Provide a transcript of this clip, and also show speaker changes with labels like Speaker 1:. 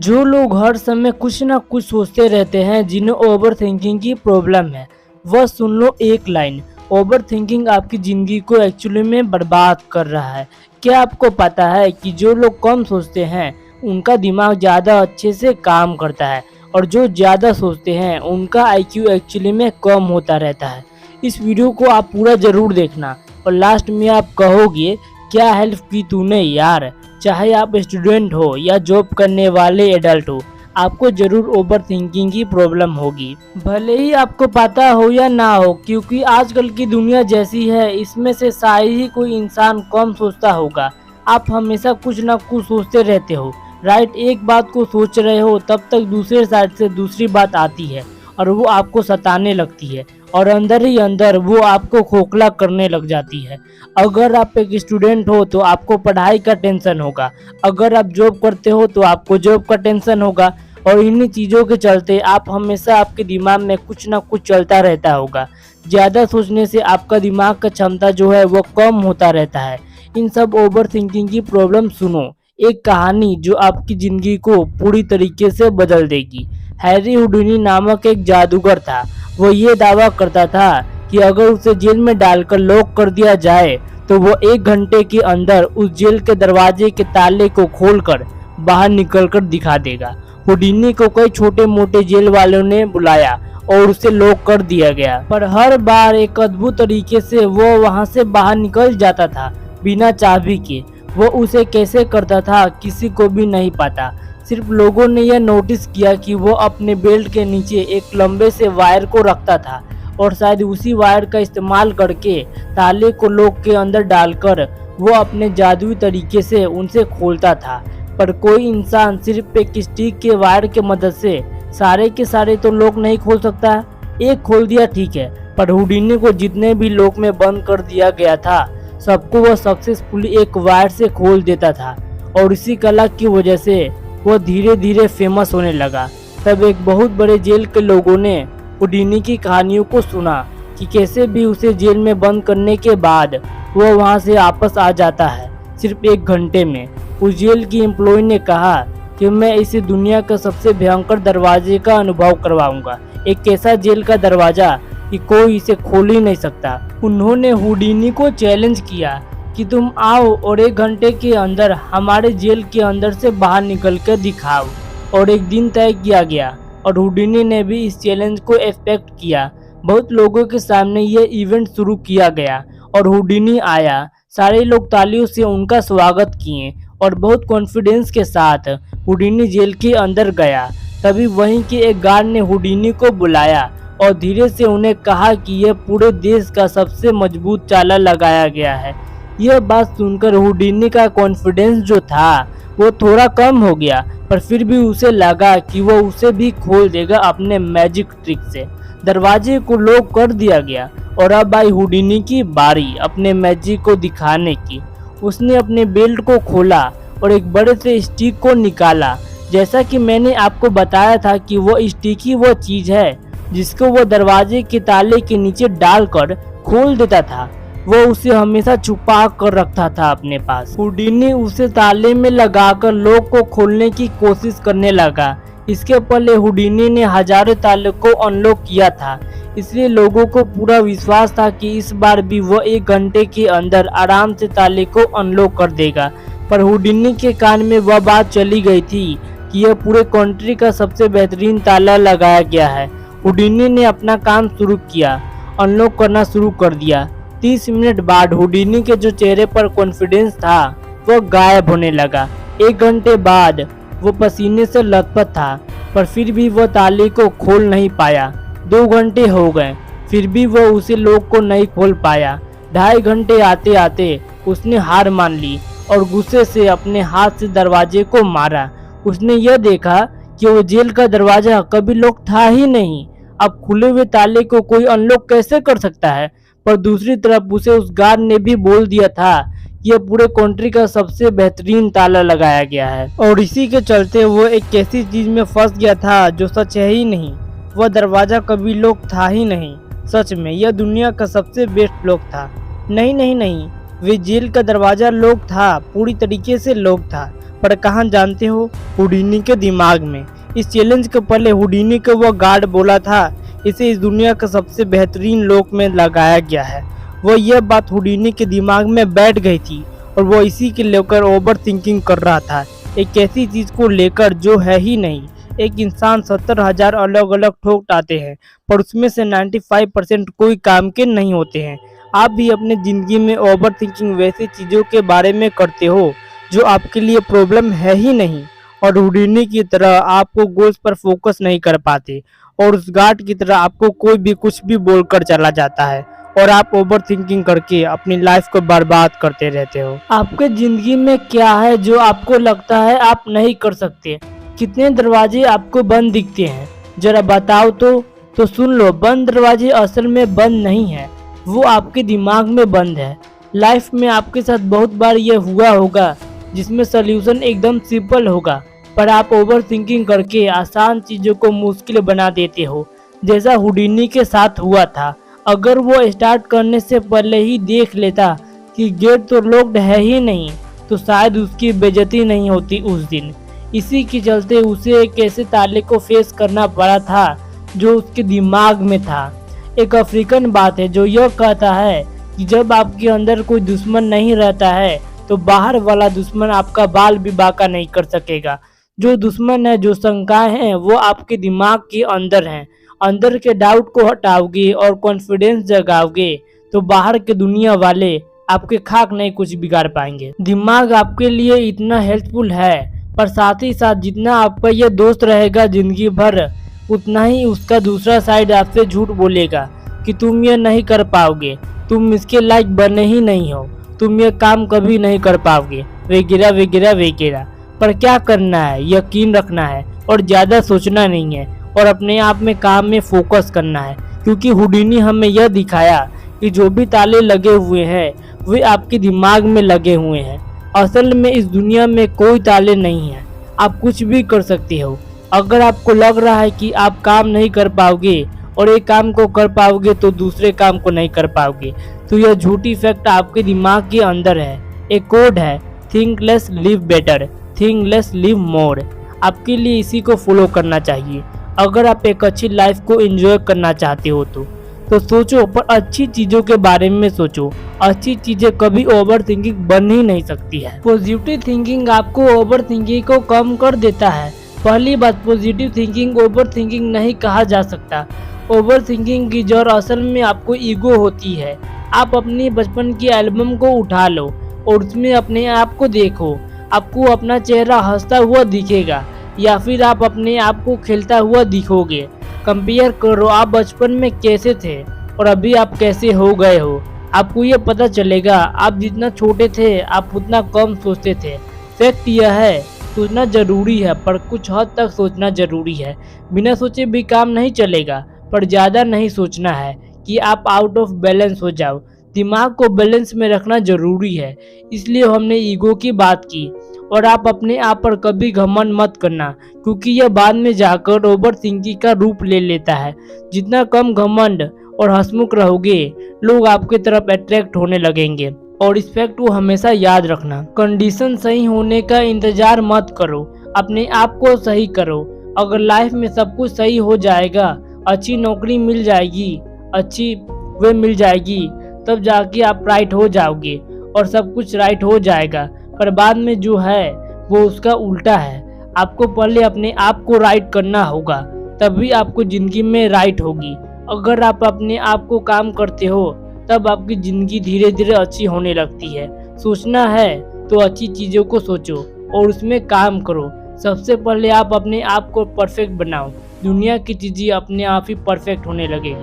Speaker 1: जो लोग हर समय कुछ ना कुछ सोचते रहते हैं, जिन्हें ओवर थिंकिंग की प्रॉब्लम है, वह सुन लो एक लाइन। ओवर थिंकिंग आपकी ज़िंदगी को एक्चुअली में बर्बाद कर रहा है। क्या आपको पता है कि जो लोग कम सोचते हैं उनका दिमाग ज़्यादा अच्छे से काम करता है, और जो ज़्यादा सोचते हैं उनका आईक्यू एक्चुअली में कम होता रहता है। इस वीडियो को आप पूरा ज़रूर देखना और लास्ट में आप कहोगे क्या हेल्प की तूने यार। चाहे आप स्टूडेंट हो या जॉब करने वाले एडल्ट हो, आपको जरूर ओवर थिंकिंग की प्रॉब्लम होगी, भले ही आपको पता हो या ना हो, क्योंकि आजकल की दुनिया जैसी है इसमें से शायद ही कोई इंसान कम सोचता होगा। आप हमेशा कुछ ना कुछ सोचते रहते हो, राइट। एक बात को सोच रहे हो तब तक दूसरे साइड से दूसरी बात आती है और वो आपको सताने लगती है, और अंदर ही अंदर वो आपको खोखला करने लग जाती है। अगर आप एक स्टूडेंट हो तो आपको पढ़ाई का टेंशन होगा, अगर आप जॉब करते हो तो आपको जॉब का टेंशन होगा, और इन्हीं चीज़ों के चलते आप हमेशा आपके दिमाग में कुछ ना कुछ चलता रहता होगा। ज़्यादा सोचने से आपका दिमाग का क्षमता जो है वो कम होता रहता है। इन सब ओवर थिंकिंग की प्रॉब्लम सुनो, एक कहानी जो आपकी ज़िंदगी को पूरी तरीके से बदल देगी। हैरी हुडूनी नामक एक जादूगर था। वो ये दावा करता था कि अगर उसे जेल में डालकर लॉक कर दिया जाए तो वो 1 घंटे के अंदर उस जेल के दरवाजे के ताले को खोलकर बाहर निकलकर दिखा देगा। हुडीनी को कई छोटे मोटे जेल वालों ने बुलाया और उसे लॉक कर दिया गया, पर हर बार एक अद्भुत तरीके से वो वहां से बाहर निकल जाता था, बिना चाबी के। वो उसे कैसे करता था किसी को भी नहीं पता। सिर्फ लोगों ने यह नोटिस किया कि वो अपने बेल्ट के नीचे एक लंबे से वायर को रखता था, और शायद उसी वायर का इस्तेमाल करके ताले को लॉक के अंदर डालकर वो अपने जादुई तरीके से उनसे खोलता था। पर कोई इंसान सिर्फ एक स्टिक के वायर के मदद से सारे के सारे तो लॉक नहीं खोल सकता। एक खोल दिया ठीक है, पर हुडीनी को जितने भी लॉक में बंद कर दिया गया था सबको वह सक्सेसफुली एक वायर से खोल देता था, और इसी कला की वजह से वो धीरे धीरे फेमस होने लगा। तब एक बहुत बड़े जेल के लोगों ने हुडीनी की कहानियों को सुना कि कैसे भी उसे जेल में बंद करने के बाद वो वहां से वापस आ जाता है सिर्फ 1 घंटे में। उस जेल की एम्प्लॉय ने कहा कि मैं इसे दुनिया का सबसे भयंकर दरवाजे का अनुभव करवाऊंगा, एक ऐसा जेल का दरवाजा कि कोई इसे खोल ही नहीं सकता। उन्होंने हुडीनी को चैलेंज किया कि तुम आओ और 1 घंटे के अंदर हमारे जेल के अंदर से बाहर निकल कर दिखाओ। और एक दिन तय किया गया और हुडीनी ने भी इस चैलेंज को एक्सेप्ट किया। बहुत लोगों के सामने यह इवेंट शुरू किया गया और हुडीनी आया। सारे लोग तालियों से उनका स्वागत किए और बहुत कॉन्फिडेंस के साथ हुडीनी जेल के अंदर गया। तभी वहीं के एक गार्ड ने हुडीनी को बुलाया और धीरे से उन्हें कहा कि यह पूरे देश का सबसे मजबूत ताला लगाया गया है। यह बात सुनकर हुडीनी का कॉन्फिडेंस जो था वो थोड़ा कम हो गया, पर फिर भी उसे लगा कि वो उसे भी खोल देगा अपने मैजिक ट्रिक से। दरवाजे को लॉक कर दिया गया और अब आई हुडीनी की बारी अपने मैजिक को दिखाने की। उसने अपने बेल्ट को खोला और एक बड़े से स्टिक को निकाला। जैसा कि मैंने आपको बताया था कि वो स्टिक ही वो चीज है जिसको वो दरवाजे के ताले के नीचे डालकर खोल देता था। वो उसे हमेशा छुपा कर रखता था अपने पास। हुडीनी उसे ताले में लगाकर लॉक को खोलने की कोशिश करने लगा। इसके पहले हुडीनी ने हजारों ताले को अनलॉक किया था, इसलिए लोगों को पूरा विश्वास था कि इस बार भी वो 1 घंटे के अंदर आराम से ताले को अनलॉक कर देगा। पर हुडीनी के कान में वह बात चली गई थी कि यह पूरे कंट्री का सबसे बेहतरीन ताला लगाया गया है। हुडीनी ने अपना काम शुरू किया, अनलॉक करना शुरू कर दिया। 30 मिनट बाद हुडीनी के जो चेहरे पर कॉन्फिडेंस था वो गायब होने लगा। 1 घंटे बाद वो पसीने से लथपथ था, पर फिर भी वो ताले को खोल नहीं पाया। 2 घंटे हो गए, फिर भी वो उसे लॉक को नहीं खोल पाया। 2.5 घंटे आते आते उसने हार मान ली और गुस्से से अपने हाथ से दरवाजे को मारा। उसने यह देखा कि वो जेल का दरवाजा कभी लॉक था ही नहीं। अब खुले हुए ताले को कोई अनलॉक कैसे कर सकता है? पर दूसरी तरफ उसे उस गार्ड ने भी बोल दिया था कि यह पूरे कंट्री का सबसे बेहतरीन ताला लगाया गया है, और इसी के चलते वो एक ऐसी चीज में फंस गया था जो सच है ही नहीं। वह दरवाजा कभी लॉक था ही नहीं। सच में यह दुनिया का सबसे बेस्ट लॉक था। नहीं नहीं नहीं, वे जेल का दरवाजा लॉक था, पूरी तरीके से लॉक था। पर कहाँ जानते हो? हुडीनी के दिमाग में। इस चैलेंज के पहले हुडीनी को वो गार्ड बोला था, इसे इस दुनिया का सबसे बेहतरीन लोक में लगाया गया है। वो यह बात हुडीनी के दिमाग में बैठ गई थी और वो इसी के लेकर ओवर थिंकिंग कर रहा था, एक ऐसी चीज़ को लेकर जो है ही नहीं। एक इंसान 70,000 अलग अलग ठोक आते हैं, पर उसमें से 95% कोई काम के नहीं होते हैं। आप भी अपने ज़िंदगी में ओवर थिंकिंग वैसी चीज़ों के बारे में करते हो जो आपके लिए प्रॉब्लम है ही नहीं, और हुडीनी की तरह आपको गोल्स पर फोकस नहीं कर पाते, और उस गार्ड की तरह आपको कोई भी कुछ भी बोलकर चला जाता है और आप ओवर थिंकिंग करके अपनी लाइफ को बर्बाद करते रहते हो। आपके ज़िंदगी में क्या है जो आपको लगता है आप नहीं कर सकते? कितने दरवाजे आपको बंद दिखते हैं, जरा बताओ तो सुन लो, बंद दरवाजे असल में बंद नहीं है, वो आपके दिमाग में बंद है। लाइफ में आपके साथ बहुत बार ये हुआ होगा जिसमें सल्यूशन एकदम सिंपल होगा, पर आप ओवर थिंकिंग करके आसान चीज़ों को मुश्किल बना देते हो, जैसा हुडीनी के साथ हुआ था। अगर वो स्टार्ट करने से पहले ही देख लेता कि गेट तो लॉक्ड है ही नहीं, तो शायद उसकी बेइज्जती नहीं होती उस दिन। इसी के चलते उसे एक ऐसे ताले को फेस करना पड़ा था जो उसके दिमाग में था। एक अफ्रीकन बात है जो यह कहता है कि जब आपके अंदर कोई दुश्मन नहीं रहता है तो बाहर वाला दुश्मन आपका बाल भी बांका नहीं कर सकेगा। जो दुश्मन है, जो शंकाएं हैं, वो आपके दिमाग के अंदर हैं। अंदर के डाउट को हटाओगे और कॉन्फिडेंस जगाओगे तो बाहर के दुनिया वाले आपके खाक नहीं कुछ बिगाड़ पाएंगे। दिमाग आपके लिए इतना हेल्पफुल है, पर साथ ही साथ जितना आपका यह दोस्त रहेगा जिंदगी भर, उतना ही उसका दूसरा साइड आपसे झूठ बोलेगा कि तुम ये नहीं कर पाओगे, तुम इसके लायक बने ही नहीं हो, तुम ये काम कभी नहीं कर पाओगे, वगैरह वगैरह वगैरह। पर क्या करना है? यकीन रखना है और ज़्यादा सोचना नहीं है और अपने आप में काम में फोकस करना है, क्योंकि हुडीनी हमें यह दिखाया कि जो भी ताले लगे हुए हैं वे आपके दिमाग में लगे हुए हैं। असल में इस दुनिया में कोई ताले नहीं है, आप कुछ भी कर सकते हो। अगर आपको लग रहा है कि आप काम नहीं कर पाओगे और एक काम को कर पाओगे तो दूसरे काम को नहीं कर पाओगे, तो यह झूठी फैक्ट आपके दिमाग के अंदर है। एक कोड है, think less live better, think less live मोर। आपके लिए इसी को फॉलो करना चाहिए अगर आप एक अच्छी लाइफ को एंजॉय करना चाहते हो तो सोचो, पर अच्छी चीज़ों के बारे में सोचो। अच्छी चीज़ें कभी ओवर थिंकिंग बन ही नहीं सकती है। पॉजिटिव थिंकिंग आपको ओवर थिंकिंग को कम कर देता है। पहली बात, पॉजिटिव थिंकिंग ओवर थिंकिंग नहीं कहा जा सकता। ओवर थिंकिंग की जड़ असल में आपको ईगो होती है। आप अपनी बचपन की एल्बम को उठा लो और उसमें अपने आप को देखो, आपको अपना चेहरा हंसता हुआ दिखेगा या फिर आप अपने आप को खेलता हुआ दिखोगे। कंपेयर करो, आप बचपन में कैसे थे और अभी आप कैसे हो गए हो। आपको ये पता चलेगा आप जितना छोटे थे आप उतना कम सोचते थे। फैक्ट यह है, सोचना जरूरी है, पर कुछ हद तक सोचना जरूरी है। बिना सोचे भी काम नहीं चलेगा, पर ज़्यादा नहीं सोचना है कि आप आउट ऑफ बैलेंस हो जाओ। दिमाग को बैलेंस में रखना जरूरी है, इसलिए हमने ईगो की बात की। और आप अपने आप पर कभी घमंड मत करना, क्योंकि यह बाद में जाकर ओवर थिंकिंग का रूप ले लेता है। जितना कम घमंड और हंसमुख रहोगे, लोग आपकी तरफ अट्रैक्ट होने लगेंगे। और इस फैक्ट को हमेशा याद रखना, कंडीशन सही होने का इंतजार मत करो, अपने आप को सही करो। अगर लाइफ में सब कुछ सही हो जाएगा, अच्छी नौकरी मिल जाएगी, अच्छी वे मिल जाएगी, तब जाके आप राइट हो जाओगे और सब कुछ राइट हो जाएगा। पर बाद में जो है वो उसका उल्टा है। आपको पहले अपने आप को राइट करना होगा, तभी आपको जिंदगी में राइट होगी। अगर आप अपने आप को काम करते हो तब आपकी ज़िंदगी धीरे धीरे अच्छी होने लगती है। सोचना है तो अच्छी चीज़ों को सोचो और उसमें काम करो। सबसे पहले आप अपने आप को परफेक्ट बनाओ, दुनिया की चीज़ें अपने आप ही परफेक्ट होने लगेगी।